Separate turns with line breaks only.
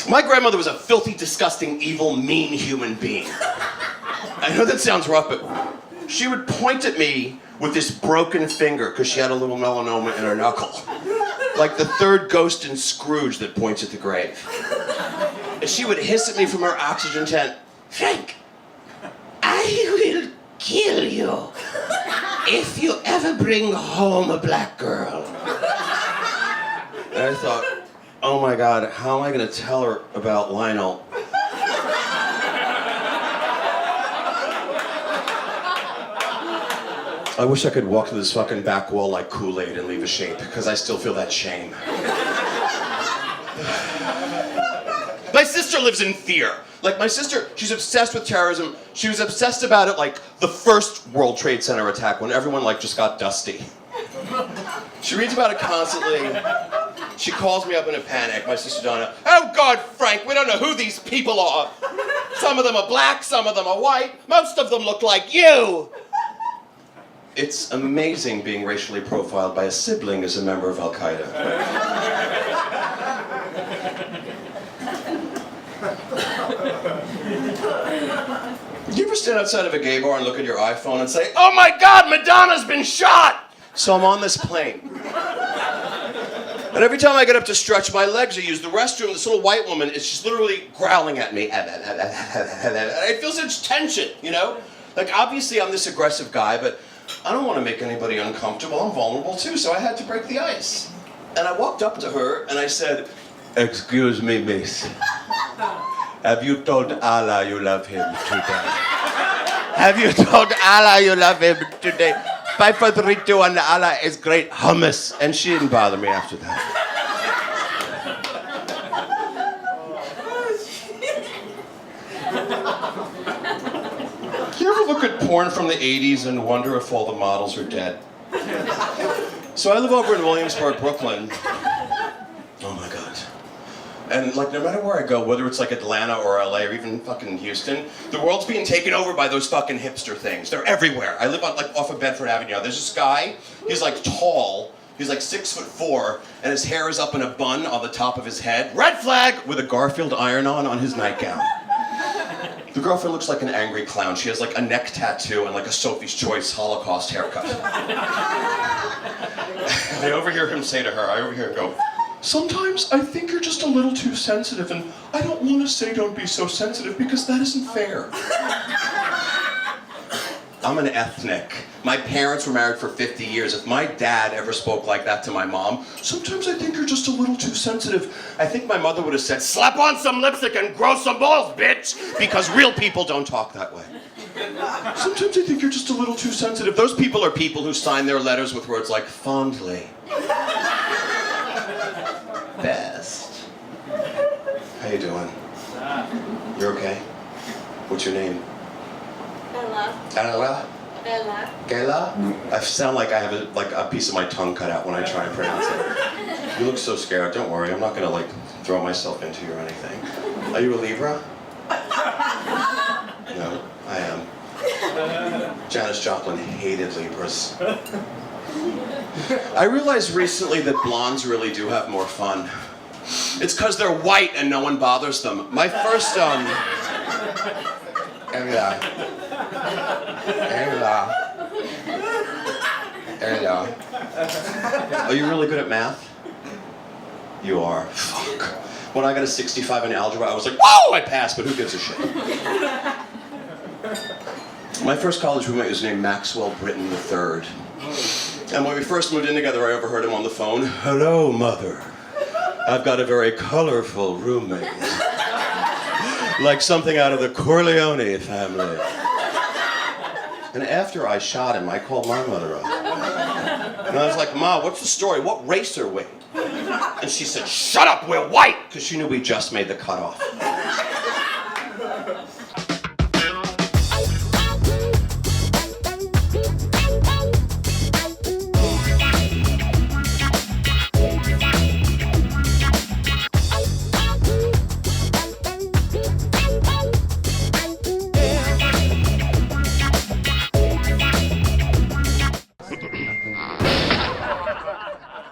My grandmother was a filthy, disgusting, evil, mean human being. I know that sounds rough, but she would point at me with this broken finger because she had a little melanoma in her knuckle. Like the third ghost in Scrooge that points at the grave. And she would hiss at me from her oxygen tent, "Frank, I will kill you if you ever bring home a black girl." And I thought, oh my God, how am I gonna tell her about Lionel? I wish I could walk through this fucking back wall like Kool-Aid and leave a shape, because I still feel that shame. My sister lives in fear. Like, my sister, she's obsessed with terrorism. She was obsessed about it like the first World Trade Center attack, when everyone like just got dusty. She reads about it constantly. She calls me up in a panic, my sister Donna. "Oh God, Frank, we don't know who these people are. Some of them are black, some of them are white. Most of them look like you." It's amazing being racially profiled by a sibling as a member of Al-Qaeda. You ever stand outside of a gay bar and look at your iPhone and say, "Oh my God, Madonna's been shot!" So I'm on this plane. And every time I get up to stretch my legs or use the restroom, this little white woman is just literally growling at me. And I feel such tension, you know? Like, obviously I'm this aggressive guy, but I don't want to make anybody uncomfortable. I'm vulnerable too, so I had to break the ice. And I walked up to her and I said, "Excuse me, miss. Have you told Allah you love him today? Have you told Allah you love him today? 5, 4, 3, 2, 1, Allah is great. Hummus." And she didn't bother me after that. You ever look at porn from the 80s and wonder if all the models are dead? So I live over in Williamsburg, Brooklyn. Oh my God. And like, no matter where I go, whether it's like Atlanta or LA or even fucking Houston, the world's being taken over by those fucking hipster things. They're everywhere. I live on like off of Bedford Avenue. There's this guy, he's like tall, he's like 6'4", and his hair is up in a bun on the top of his head. Red flag! With a Garfield iron-on his nightgown. The girlfriend looks like an angry clown. She has like a neck tattoo and like a Sophie's Choice Holocaust haircut. I overhear him say to her, I overhear him go, "Sometimes I think you're just a little too sensitive, and I don't want to say don't be so sensitive because that isn't fair." I'm an ethnic. My parents were married for 50 years. If my dad ever spoke like that to my mom, "Sometimes I think you're just a little too sensitive," I think my mother would have said, "Slap on some lipstick and grow some balls, bitch," because real people don't talk that way. "Sometimes I think you're just a little too sensitive." Those people are people who sign their letters with words like "fondly." Best. How you doing? You're okay? What's your name?
Ella.
Ella?
Ella.
Gela? I sound like I have a piece of my tongue cut out when I try and pronounce it. You look so scared. Don't worry, I'm not gonna like throw myself into you or anything. Are you a Libra? No, I am. Janis Joplin hated Libras. I realized recently that blondes really do have more fun. It's because they're white and no one bothers them. My first, Ella. Are you really good at math? You are. Fuck. When I got a 65 in algebra, I was like, whoa, I passed, but who gives a shit? My first college roommate was named Maxwell Britton III. And when we first moved in together, I overheard him on the phone. "Hello, mother. I've got a very colorful roommate. Like something out of the Corleone family." And after I shot him, I called my mother up. And I was like, "Ma, what's the story? What race are we?" And she said, "Shut up, we're white!" Because she knew we just made the cutoff.